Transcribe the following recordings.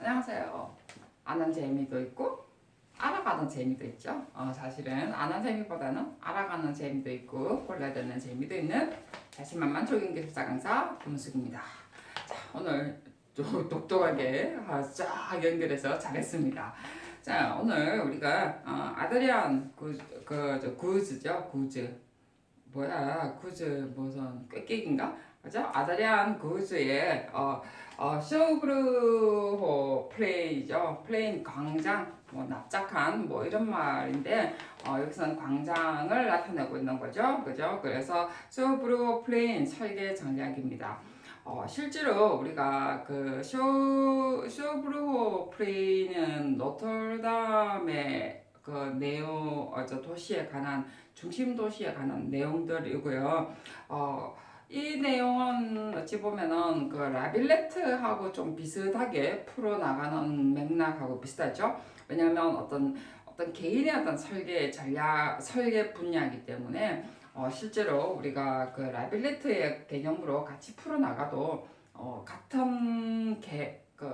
안녕하세요. 아는 재미도 있고 알아가는 재미도 있죠. 사실은 아는 재미보다는 알아가는 재미도 있고 골라듣는 재미도 있는 자신만만 조깅 기술사 강사 김숙입니다. 자, 오늘 좀 똑똑하게 쫙 연결해서 잘했습니다. 자, 오늘 우리가 아드리안 구즈죠. 구즈 무슨 꾀깨기인가? 그죠? 아드리안 구즈의 쇼브르호 플레이죠. 플레인 광장, 뭐 납작한 뭐 이런 말인데 여기서는 광장을 나타내고 있는 거죠. 그죠? 그래서 쇼브르호 플레인 설계 전략입니다. 실제로 우리가 그 쇼브르호 플레이는 노틀담의 그 내용, 저 도시에 관한 중심 도시에 관한 내용들이고요. 이 내용은 어찌 보면은 그 라빌레트하고 좀 비슷하게 풀어나가는 맥락하고 비슷하죠. 왜냐하면 어떤 개인의 어떤 설계 전략, 설계 분야이기 때문에 실제로 우리가 그 라빌레트의 개념으로 같이 풀어나가도 같은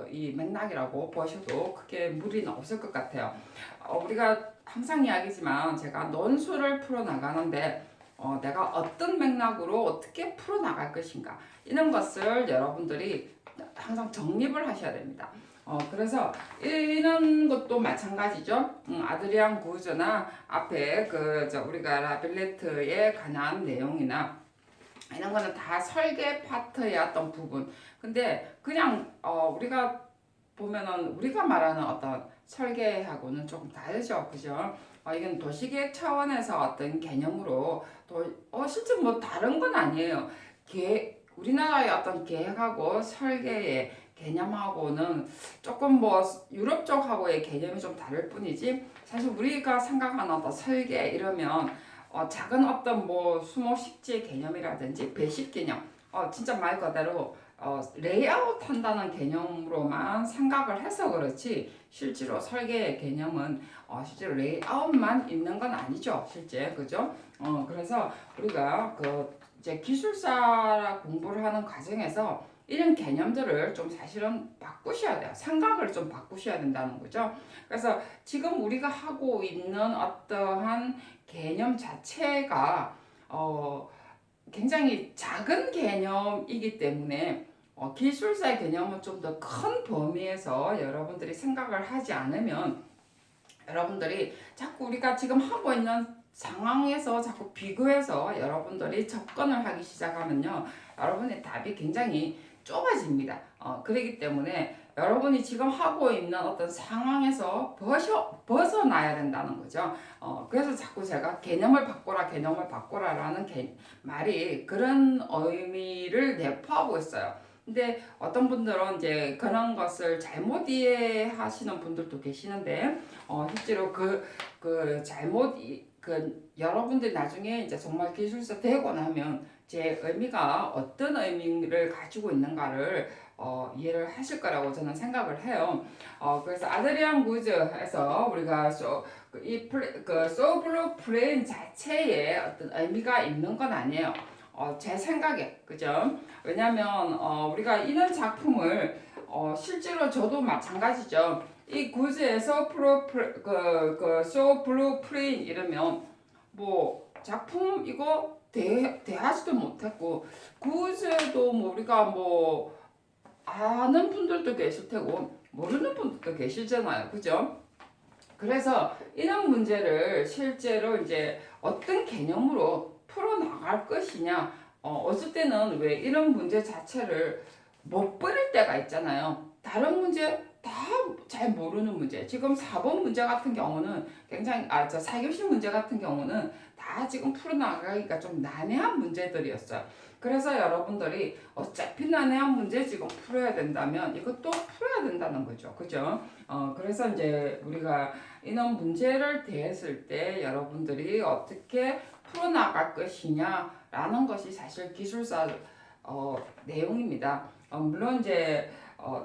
이 맥락이라고 보셔도 크게 무리는 없을 것 같아요. 우리가 항상 이야기지만 제가 논술을 풀어나가는데 내가 어떤 맥락으로 어떻게 풀어나갈 것인가 이런 것을 여러분들이 항상 정립을 하셔야 됩니다. 그래서 이런 것도 마찬가지죠. 아드리안 구조나 앞에 우리가 라빌레트에 관한 내용이나 이런 거는 다 설계 파트의 어떤 부분. 근데 그냥 우리가 보면은 우리가 말하는 어떤 설계하고는 조금 다르죠, 그죠? 이건 도시계획 차원에서 어떤 개념으로 실제 뭐 다른 건 아니에요. 우리나라의 어떤 계획하고 설계의 개념하고는 조금 뭐 유럽 쪽하고의 개념이 좀 다를 뿐이지 사실 우리가 생각하는 어떤 설계 이러면 작은 어떤 뭐 수모식지 개념이라든지 배식 개념 진짜 말 그대로 레이아웃 한다는 개념으로만 생각을 해서 그렇지 실제로 설계의 개념은 실제로 레이아웃만 있는 건 아니죠, 실제. 그죠? 그래서 우리가 이제 기술사 공부를 하는 과정에서 이런 개념들을 좀 사실은 바꾸셔야 돼요. 생각을 좀 바꾸셔야 된다는 거죠. 그래서 지금 우리가 하고 있는 어떠한 개념 자체가 굉장히 작은 개념이기 때문에 기술사의 개념은 좀 더 큰 범위에서 여러분들이 생각을 하지 않으면 여러분들이 자꾸 우리가 지금 하고 있는 상황에서 자꾸 비교해서 여러분들이 접근을 하기 시작하면요. 여러분의 답이 굉장히 좁아집니다. 그렇기 때문에 여러분이 지금 하고 있는 어떤 상황에서 벗어나야 된다는 거죠. 그래서 자꾸 제가 개념을 바꿔라라는 말이 그런 의미를 내포하고 있어요. 근데 어떤 분들은 이제 그런 것을 잘못 이해하시는 분들도 계시는데, 실제로 여러분들이 나중에 이제 정말 기술사 되고 나면 제 의미가 어떤 의미를 가지고 있는가를 이해를 하실 거라고 저는 생각을 해요. 그래서 아드리안 구즈에서 우리가 소블로 프레임 자체에 어떤 의미가 있는 건 아니에요. 제 생각에, 그죠? 왜냐면, 우리가 이런 작품을, 실제로 저도 마찬가지죠. 이 구즈에서 쇼 블루 프레임 이러면, 뭐, 작품 이거 대하지도 못했고, 구즈도 뭐 우리가 뭐, 아는 분들도 계실 테고, 모르는 분들도 계시잖아요. 그죠? 그래서 이런 문제를 실제로 이제 어떤 개념으로 풀어나갈 것이냐, 어쩔 때는 왜 이런 문제 자체를 못 버릴 때가 있잖아요. 다른 문제 다 잘 모르는 문제. 지금 4번 문제 같은 경우는 굉장히, 저 4교시 문제 같은 경우는 다 지금 풀어나가기가 좀 난해한 문제들이었어요. 그래서 여러분들이 어차피 난해한 문제 지금 풀어야 된다면 이것도 풀어야 된다는 거죠. 그죠? 그래서 이제 우리가 이런 문제를 대했을 때 여러분들이 어떻게 풀어나갈 것이냐라는 것이 사실 기술사 내용입니다. 물론 이제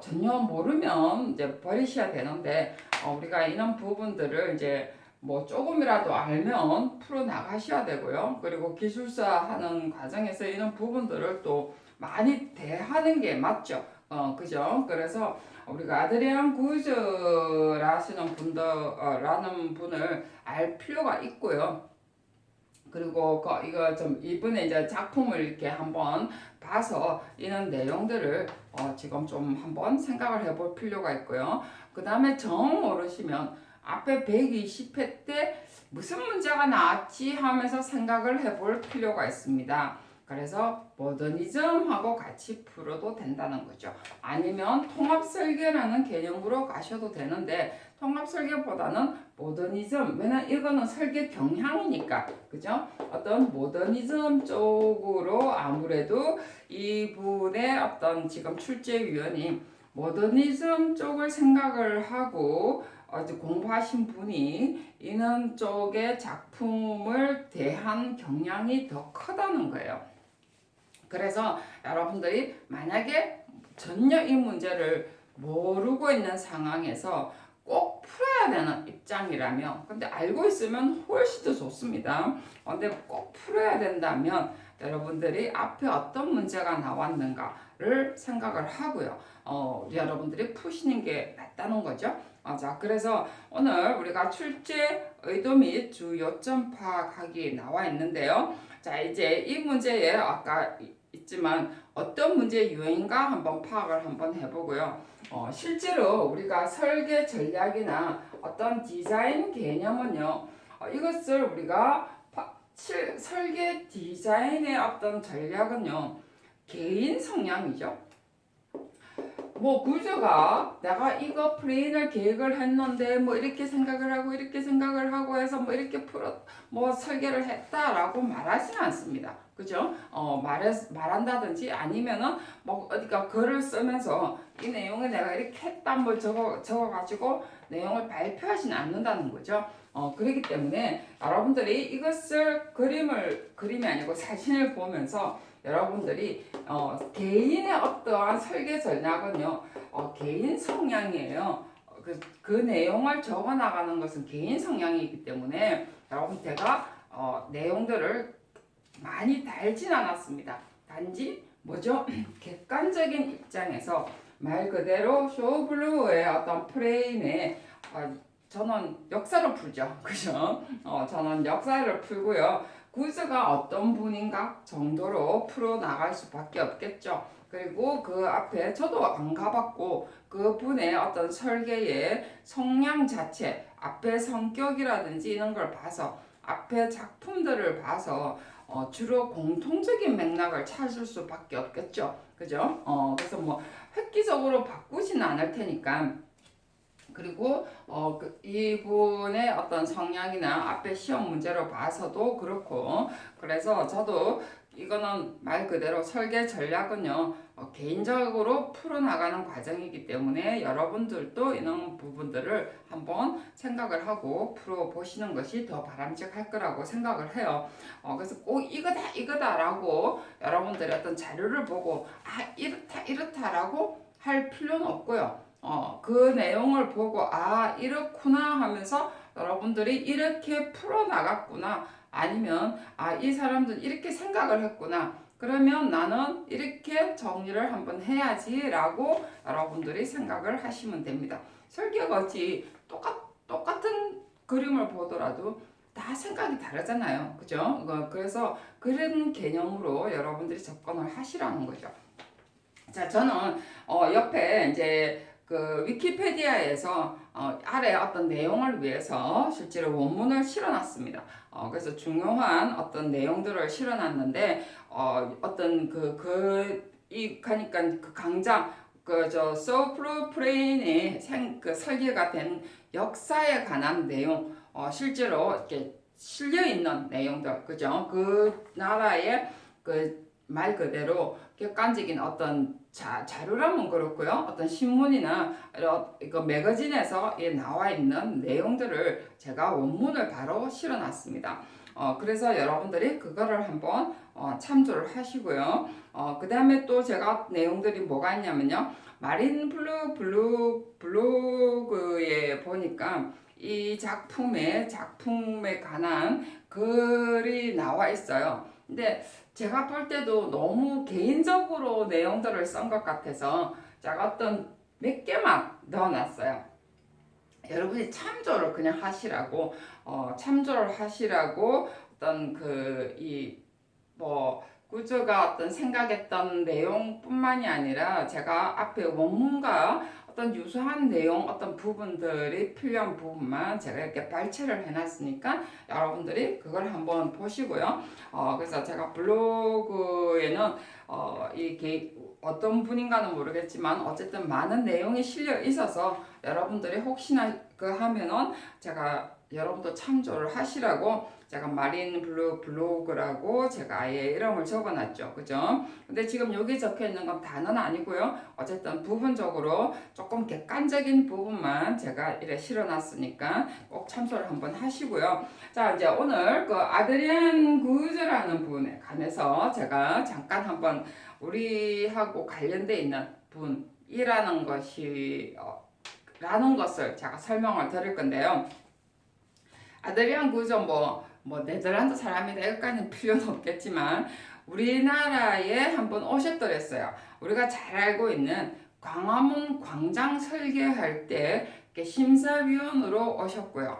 전혀 모르면 이제 버리셔야 되는데 우리가 이런 부분들을 이제 뭐 조금이라도 알면 풀어 나가셔야 되고요. 그리고 기술사 하는 과정에서 이런 부분들을 또 많이 대하는 게 맞죠. 그죠? 그래서 우리가 아드리안 구즈라시는 라는 분을 알 필요가 있고요. 그리고 이거 좀 이번에 이제 작품을 이렇게 한번 봐서 이런 내용들을 지금 좀 한번 생각을 해볼 필요가 있고요. 그 다음에 정 모르시면 앞에 120회 때 무슨 문제가 나왔지 하면서 생각을 해볼 필요가 있습니다. 그래서 모더니즘하고 같이 풀어도 된다는 거죠. 아니면 통합설계라는 개념으로 가셔도 되는데 통합설계보다는 모더니즘, 왜냐면 이거는 설계 경향이니까, 그죠? 어떤 모더니즘 쪽으로 아무래도 이분의 어떤 지금 출제위원이 모더니즘 쪽을 생각을 하고 공부하신 분이 이런 쪽의 작품을 대한 경향이 더 크다는 거예요. 그래서 여러분들이 만약에 전혀 이 문제를 모르고 있는 상황에서 꼭 풀어야 되는 입장이라면, 근데 알고 있으면 훨씬 더 좋습니다. 근데 꼭 풀어야 된다면 여러분들이 앞에 어떤 문제가 나왔는가를 생각을 하고요. 여러분들이 푸시는 게 낫다는 거죠. 자, 그래서 오늘 우리가 출제 의도 및 주 요점 파악하기 나와 있는데요. 자, 이제 이 문제에 아까 있지만 어떤 문제의 유형인가 한번 파악을 한번 해보고요. 실제로 우리가 설계 전략이나 어떤 디자인 개념은요, 이것을 우리가 설계 디자인의 어떤 전략은요, 개인 성향이죠. 뭐 구조가 내가 이거 플레인을 계획을 했는데 뭐 이렇게 생각을 하고 이렇게 생각을 하고 해서 뭐 이렇게 뭐 설계를 했다라고 말하지는 않습니다. 그죠? 말한다든지 아니면은 뭐 어디가 글을 쓰면서 이 내용을 내가 이렇게 했다 뭐 적어가지고 내용을 발표하지는 않는다는 거죠. 그렇기 때문에 여러분들이 이것을 그림이 아니고 사진을 보면서 여러분들이 개인의 어떠한 설계 전략은요, 개인 성향이에요. 그 내용을 적어 나가는 것은 개인 성향이기 때문에 여러분 제가 내용들을 많이 달진 않았습니다. 단지 뭐죠? 객관적인 입장에서 말 그대로 쇼블루의 어떤 프레임에 저는 역사를 풀죠. 그죠? 저는 역사를 풀고요. 구스가 어떤 분인가 정도로 풀어나갈 수밖에 없겠죠. 그리고 그 앞에 저도 안 가봤고 그 분의 어떤 설계의 성향 자체, 앞에 성격이라든지 이런 걸 봐서 앞에 작품들을 봐서 주로 공통적인 맥락을 찾을 수밖에 없겠죠. 그죠? 그래서 뭐 획기적으로 바꾸지는 않을 테니까 그리고 이분의 어떤 성향이나 앞에 시험 문제로 봐서도 그렇고 그래서 저도 이거는 말 그대로 설계 전략은요 개인적으로 풀어나가는 과정이기 때문에 여러분들도 이런 부분들을 한번 생각을 하고 풀어보시는 것이 더 바람직할 거라고 생각을 해요. 그래서 꼭 이거다라고 여러분들이 어떤 자료를 보고 이렇다라고 할 필요는 없고요. 그 내용을 보고 이렇구나 하면서 여러분들이 이렇게 풀어나갔구나 아니면 이 사람들은 이렇게 생각을 했구나 그러면 나는 이렇게 정리를 한번 해야지 라고 여러분들이 생각을 하시면 됩니다. 설계같이 똑같은 그림을 보더라도 다 생각이 다르잖아요. 그죠? 그래서 그런 개념으로 여러분들이 접근을 하시라는 거죠. 자, 저는 옆에 이제 그 위키페디아에서 아래 어떤 내용을 위해서 실제로 원문을 실어놨습니다. 그래서 중요한 어떤 내용들을 실어놨는데 어떤 가니까 그 강장 소프로프레인의 그 설계가 된 역사에 관한 내용 실제로 이렇게 실려 있는 내용들 그죠? 그 나라의 그 말 그대로 객관적인 어떤 자료라면 그렇고요. 어떤 신문이나 이거 매거진에서 나와 있는 내용들을 제가 원문을 바로 실어놨습니다. 그래서 여러분들이 그거를 한번 참조를 하시고요. 그 다음에 또 제가 내용들이 뭐가 있냐면요. 마린 블로그에 보니까 이 작품에 관한 글이 나와 있어요. 근데 제가 볼 때도 너무 개인적으로 내용들을 쓴 것 같아서 제가 어떤 몇 개만 넣어놨어요. 여러분이 참조를 그냥 하시라고, 참조를 하시라고 어떤 뭐 구조가 어떤 생각했던 내용뿐만이 아니라 제가 앞에 원문과 어떤 유사한 내용 어떤 부분들이 필요한 부분만 제가 이렇게 발췌를 해놨으니까 여러분들이 그걸 한번 보시고요. 그래서 제가 블로그에는 이게 어떤 분인가는 모르겠지만 어쨌든 많은 내용이 실려 있어서 여러분들이 혹시나 하면은 제가 여러분도 참조를 하시라고 제가 마린 블로그라고 제가 아예 이름을 적어놨죠. 그죠? 근데 지금 여기 적혀 있는 건 단어는 아니고요. 어쨌든 부분적으로 조금 객관적인 부분만 제가 이렇게 실어놨으니까 꼭 참조를 한번 하시고요. 자, 이제 오늘 아드리안 구즈라는 분에 관해서 제가 잠깐 한번 우리하고 관련돼 있는 분이라는 라는 것을 제가 설명을 드릴 건데요. 아드리안 구조 네덜란드 사람이다 여기까지는 필요는 없겠지만 우리나라에 한번 오셨더랬어요. 우리가 잘 알고 있는 광화문 광장 설계할 때 심사위원으로 오셨고요.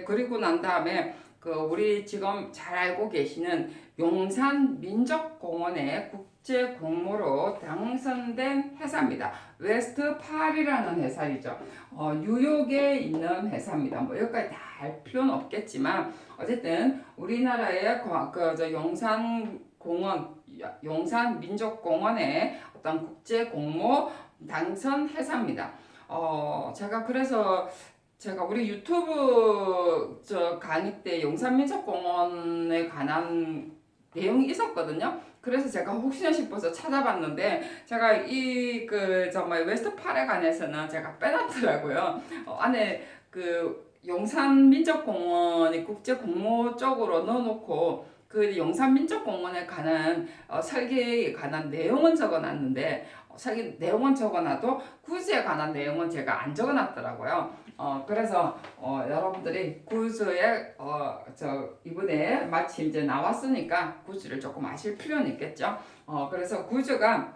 그리고 난 다음에 우리 지금 잘 알고 계시는 용산 민족공원의 국제 공모로 당선된 회사입니다. 웨스트 팔이라는 회사이죠. 뉴욕에 있는 회사입니다. 뭐 여기까지 다 알 필요는 없겠지만 어쨌든 우리나라의 용산 민족공원의 어떤 국제 공모 당선 회사입니다. 제가 우리 유튜브 강의 때 용산민속공원에 관한 내용이 있었거든요. 그래서 제가 혹시나 싶어서 찾아봤는데 제가 웨스트 팔에 관해서는 제가 빼놨더라고요. 안에 용산민족공원이 국제공모 쪽으로 넣어놓고 용산민족공원에 관한 설계에 관한 내용은 적어놨는데 설계 내용은 적어놔도 구조에 관한 내용은 제가 안 적어놨더라고요. 그래서 여러분들이 구조에 이번에 마침 이제 나왔으니까 구조를 조금 아실 필요는 있겠죠. 그래서 구조가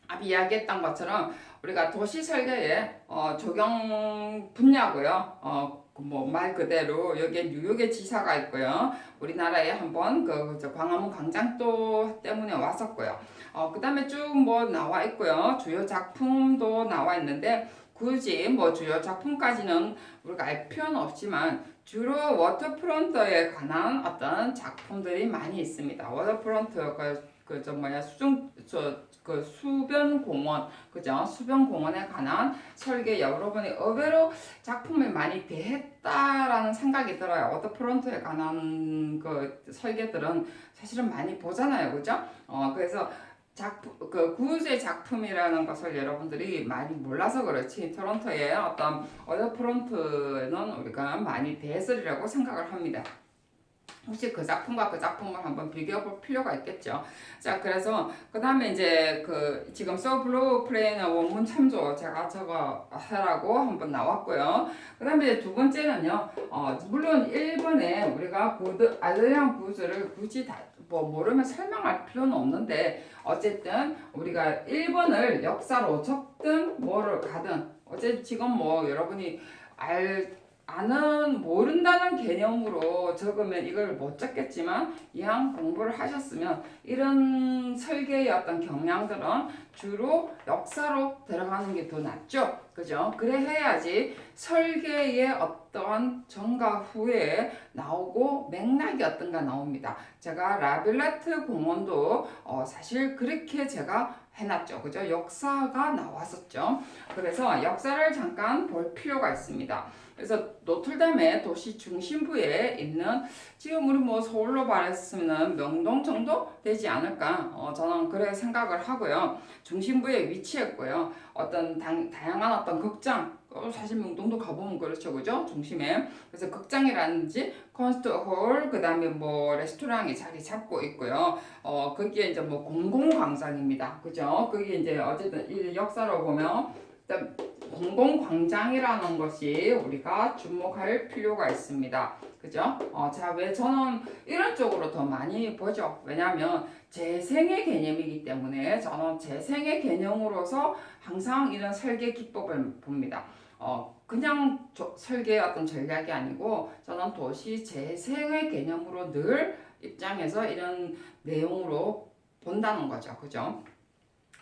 앞 이야기했던 것처럼 우리가 도시 설계에 적용 분야고요. 말 그대로 여기에 뉴욕의 지사가 있고요. 우리나라에 한번 광화문 광장도 때문에 왔었고요. 그 다음에 쭉 나와 있고요. 주요 작품도 나와 있는데 굳이 주요 작품까지는 우리가 알 필요는 없지만 주로 워터프론트에 관한 어떤 작품들이 많이 있습니다. 워터프론트 수변공원, 그죠? 수변공원에 관한 설계 여러분이 의외로 작품을 많이 대했다라는 생각이 들어요. 워터프론트에 관한 설계들은 사실은 많이 보잖아요, 그죠? 그래서 구즈의 작품이라는 것을 여러분들이 많이 몰라서 그렇지 토론토의 어떤 워터프론트는 우리가 많이 대했으리라고 생각을 합니다. 혹시 그 작품과 그 작품을 한번 비교해 볼 필요가 있겠죠. 자, 그래서 그 다음에 이제 지금 블루 플레이너 원문 참조 제가 저거 하라고 한번 나왔고요. 그 다음에 두 번째는요, 물론 1번에 우리가 아드리안 구즈를 굳이 다 모르면 설명할 필요는 없는데, 어쨌든 우리가 1번을 역사로 적든 뭐를 가든, 지금 여러분이 모른다는 개념으로 적으면 이걸 못 적겠지만 이왕 공부를 하셨으면 이런 설계의 어떤 경향들은 주로 역사로 들어가는 게 더 낫죠. 그죠? 그래 해야지 설계의 어떠한 전과 후에 나오고 맥락이 어떤가 나옵니다. 제가 라빌라트 공원도 사실 그렇게 제가 해놨죠. 그죠? 역사가 나왔었죠. 그래서 역사를 잠깐 볼 필요가 있습니다. 그래서 노틀담의 도시 중심부에 있는 지금 우리 서울로 말했으면 명동 정도 되지 않을까 저는 그래 생각을 하고요. 중심부에 위치했고요. 어떤 다양한 어떤 극장 사실 명동도 가보면 그렇죠, 그죠? 중심에. 그래서 극장이라든지 콘서트 홀, 그 다음에 레스토랑이 자리 잡고 있고요. 거기에 이제 공공광장입니다, 그죠? 그게 이제 어쨌든 이 역사로 보면 일단 공공광장이라는 것이 우리가 주목할 필요가 있습니다. 그죠? 자, 왜 저는 이런 쪽으로 더 많이 보죠. 왜냐하면 재생의 개념이기 때문에 저는 재생의 개념으로서 항상 이런 설계 기법을 봅니다. 그냥 설계의 어떤 전략이 아니고 저는 도시 재생의 개념으로 늘 입장에서 이런 내용으로 본다는 거죠. 그죠?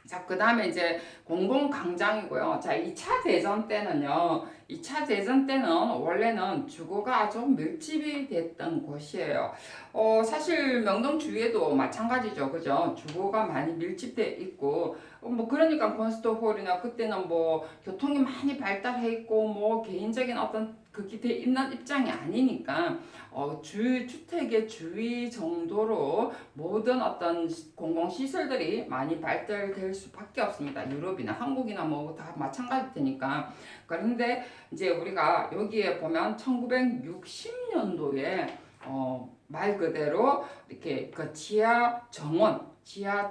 자, 그 다음에 이제 공공광장이고요. 자, 2차 대전 때는요. 2차 대전 때는 원래는 주거가 아주 밀집이 됐던 곳이에요. 사실 명동 주위에도 마찬가지죠. 그죠? 주거가 많이 밀집돼 있고, 뭐, 그러니까 콘스트홀이나 그때는 뭐, 교통이 많이 발달해 있고, 뭐, 개인적인 어떤 그게 돼 있는 입장이 아니니까, 주택의 주위 정도로 모든 어떤 공공시설들이 많이 발달될 수밖에 없습니다. 유럽이나 한국이나 뭐 다 마찬가지 테니까. 그런데 이제 우리가 여기에 보면 1960년도에 말 그대로 이렇게 그 지하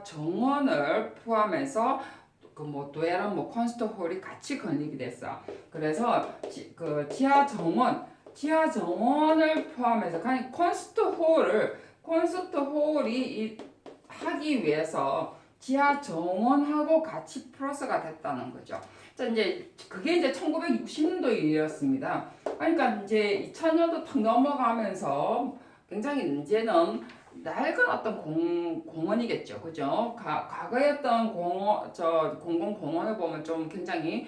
정원을 포함해서 그 뭐 도에랑 뭐 콘스트홀이 같이 건립이 됐어. 그래서 그 지하 정원을 포함해서 그냥 콘서트홀이 하기 위해서 지하 정원하고 같이 플러스가 됐다는 거죠. 자, 이제 그게 이제 1960년도 일이었습니다. 그러니까 이제 2000년도 탁 넘어가면서 굉장히 이제는 낡은 어떤 공원이겠죠. 그죠? 과거에 어떤 공공공원을 보면 좀 굉장히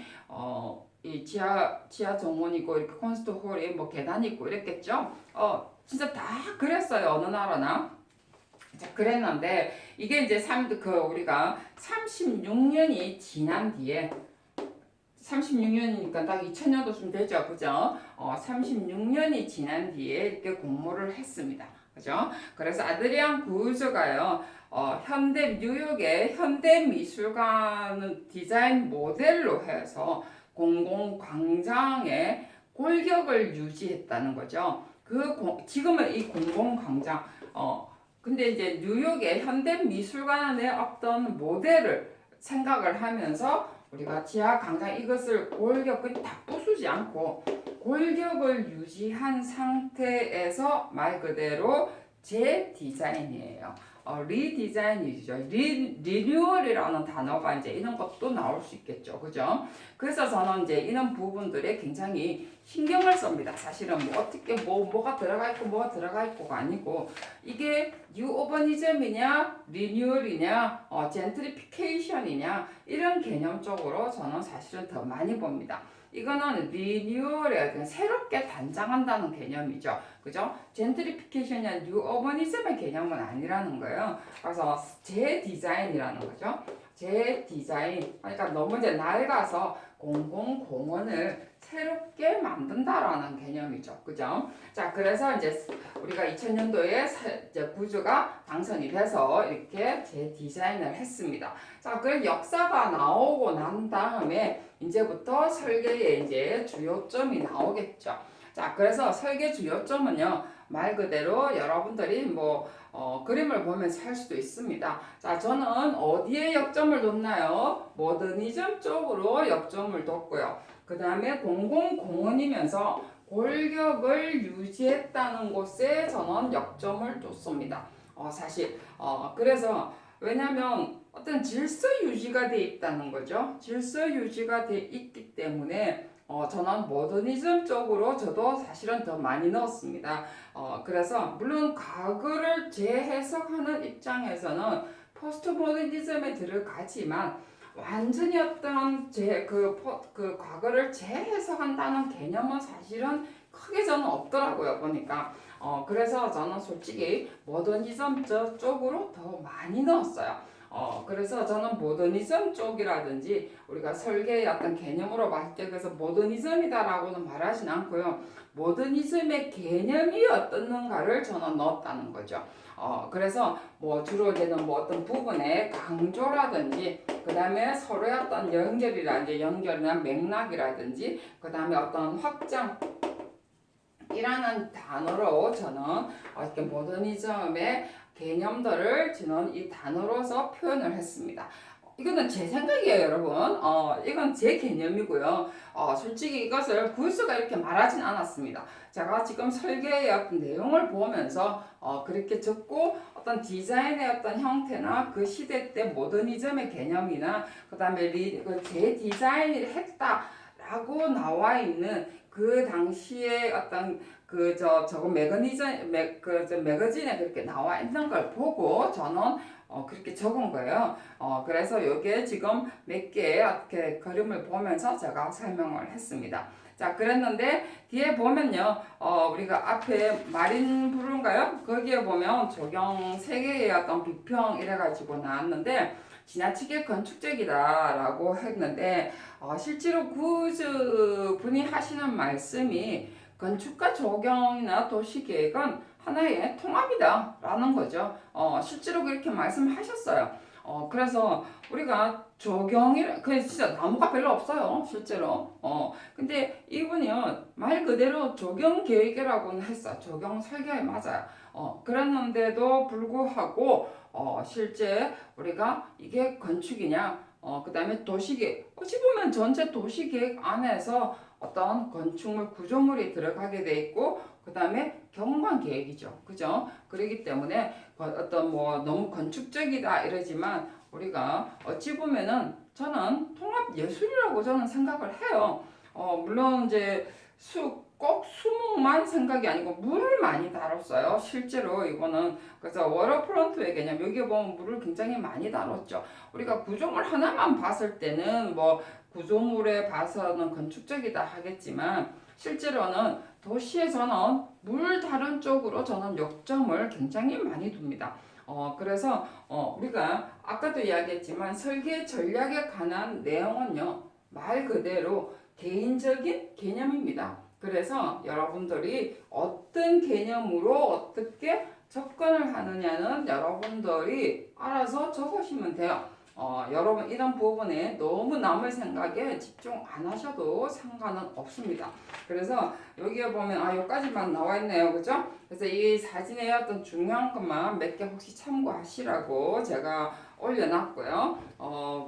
이 지하 정원이고 이렇게 콘서트홀이 뭐 계단이 있고 이랬겠죠. 진짜 다 그랬어요. 어느 나라나. 자, 그랬는데 이게 이제 우리가 36년이 지난 뒤에 36년이니까 딱 2000년도쯤 되죠. 그죠? 36년이 지난 뒤에 이렇게 공모를 했습니다. 그죠? 그래서 아드리안 구즈가요, 뉴욕의 현대미술관 디자인 모델로 해서 공공광장의 골격을 유지했다는 거죠. 지금은 이 공공광장, 근데 이제 뉴욕의 현대미술관의 어떤 모델을 생각을 하면서 우리가 지하 광장 이것을 골격을 다 부수지 않고 골격을 유지한 상태에서 말 그대로 재디자인이에요. 리디자인이죠. 리뉴얼이라는 단어가 이제 이런 것도 나올 수 있겠죠. 그죠? 그래서 저는 이제 이런 부분들에 굉장히 신경을 씁니다. 사실은 뭐 어떻게 뭐가 들어가 있고 뭐가 들어가 있고가 아니고 이게 뉴오버니즘이냐 리뉴얼이냐 젠트리피케이션이냐 이런 개념적으로 저는 사실은 더 많이 봅니다. 이거는 리뉴얼에 새롭게 단장한다는 개념이죠. 그죠? 젠트리피케이션이나 뉴어버니즘의 개념은 아니라는 거예요. 그래서 재디자인이라는 거죠. 재디자인. 그러니까 너무 이제 낡아서 공공공원을 새롭게 만든다라는 개념이죠. 그죠? 자, 그래서 이제 우리가 2000년도에 이제 구주가 당선이 돼서 이렇게 재디자인을 했습니다. 자, 그 역사가 나오고 난 다음에 이제부터 설계의 이제 주요점이 나오겠죠. 자, 그래서 설계 주요점은요, 말 그대로 여러분들이 그림을 보면서 할 수도 있습니다. 자, 저는 어디에 역점을 뒀나요? 모더니즘 쪽으로 역점을 뒀고요. 그 다음에 공공공원이면서 골격을 유지했다는 곳에 저는 역점을 뒀습니다. 사실, 그래서, 왜냐면 어떤 질서 유지가 돼 있다는 거죠. 질서 유지가 돼 있기 때문에 저는 모더니즘 쪽으로 저도 사실은 더 많이 넣었습니다. 그래서 물론 과거를 재해석하는 입장에서는 포스트 모더니즘에 들어가지만 완전히 어떤 그 과거를 재해석한다는 개념은 사실은 크게 저는 없더라고요, 보니까. 그래서 저는 솔직히 모더니즘 쪽으로 더 많이 넣었어요. 그래서 저는 모더니즘 쪽이라든지 우리가 설계의 어떤 개념으로 봤을 때 그래서 모더니즘이다라고는 말하진 않고요. 모더니즘의 개념이 어떻는가를 저는 넣었다는 거죠. 그래서 주로 이제는 어떤 부분의 강조라든지 그 다음에 서로의 어떤 연결이나 맥락이라든지 그 다음에 어떤 확장 이라는 단어로 저는 이렇게 모더니즘의 개념들을 저는 이 단어로서 표현을 했습니다. 이거는 제 생각이에요, 여러분. 이건 제 개념이고요. 솔직히 이것을 구스가 이렇게 말하진 않았습니다. 제가 지금 설계의 어떤 내용을 보면서 그렇게 적고 어떤 디자인의 어떤 형태나 그 시대 때 모더니즘의 개념이나 그다음에 재디자인을 했다라고 나와 있는 그 당시에 어떤 저거 매거진에 그렇게 나와 있는 걸 보고 저는 그렇게 적은 거예요. 그래서 요게 지금 몇 개의 이렇게 그림을 보면서 제가 설명을 했습니다. 자, 그랬는데 뒤에 보면요, 우리가 앞에 마린 브루인가요? 거기에 보면 조경 세 개의 어떤 비평 이래가지고 나왔는데 지나치게 건축적이다라고 했는데 실제로 그 분이 하시는 말씀이 건축과 조경이나 도시계획은 하나의 통합이다라는 거죠. 실제로 그렇게 말씀하셨어요. 그래서 우리가 그 진짜 나무가 별로 없어요, 실제로. 근데 이분이요, 말 그대로 조경 계획이라고는 했어. 조경 설계에 맞아요. 그랬는데도 불구하고, 실제 우리가 이게 건축이냐, 그 다음에 도시계획. 어찌 보면 전체 도시계획 안에서 어떤 건축물 구조물이 들어가게 돼 있고, 그 다음에 경관 계획이죠. 그죠? 그렇기 때문에 어떤 뭐 너무 건축적이다 이러지만 우리가 어찌 보면은 저는 통합 예술이라고 저는 생각을 해요. 물론 이제 꼭 수목만 생각이 아니고 물을 많이 다뤘어요. 실제로 이거는 그래서 워터프론트의 개념 여기 보면 물을 굉장히 많이 다뤘죠. 우리가 구조물 하나만 봤을 때는 뭐 구조물에 봐서는 건축적이다 하겠지만 실제로는 도시에서는 물 다른 쪽으로 저는 역점을 굉장히 많이 둡니다. 그래서 우리가 아까도 이야기했지만 설계 전략에 관한 내용은요 말 그대로 개인적인 개념입니다. 그래서 여러분들이 어떤 개념으로 어떻게 접근을 하느냐는 여러분들이 알아서 적으시면 돼요. 여러분 이런 부분에 너무 남의 생각에 집중 안 하셔도 상관은 없습니다. 그래서 여기에 보면 여기까지만 나와 있네요. 그죠? 그래서 이 사진의 어떤 중요한 것만 몇 개 혹시 참고하시라고 제가 올려놨고요.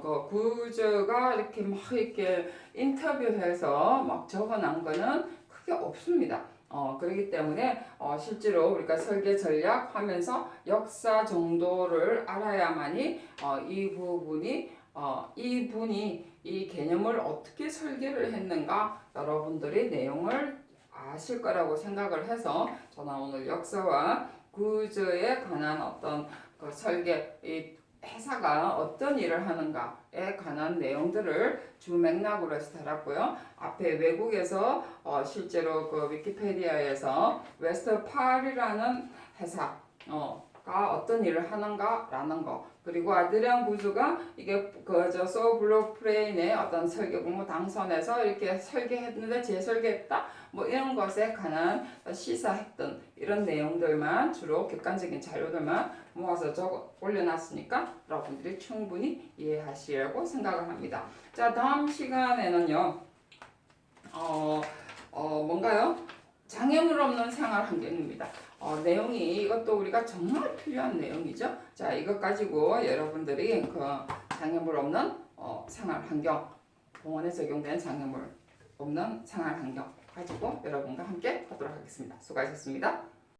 그 구조가 이렇게 막 이렇게 인터뷰해서 막 적어놓은 거는 크게 없습니다. 그렇기 때문에 실제로 우리가 설계 전략 하면서 역사 정도를 알아야만이 이분이 이 개념을 어떻게 설계를 했는가 여러분들이 내용을 아실 거라고 생각을 해서 저는 오늘 역사와 구조에 관한 어떤 그 설계 이 회사가 어떤 일을 하는가에 관한 내용들을 주 맥락으로 해서 달았고요. 앞에 외국에서 실제로 그 위키페디아에서 웨스터팔이라는 회사가 어떤 일을 하는가라는 거 그리고 아드리안 구즈가 이게 그저 소블로 프레인의 어떤 설계 공모 당선에서 이렇게 설계했는데 재설계했다 뭐 이런 것에 관한 시사했던 이런 내용들만 주로 객관적인 자료들만 모아서 적어 올려놨으니까 여러분들이 충분히 이해하시려고 생각을 합니다. 자, 다음 시간에는요. 뭔가요? 장애물 없는 생활 환경입니다. 내용이 이것도 우리가 정말 필요한 내용이죠. 자, 이것 가지고 여러분들이 그 장애물 없는 생활 환경, 공원에 적용된 장애물 없는 생활 환경 가지고 여러분과 함께 하도록 하겠습니다. 수고하셨습니다.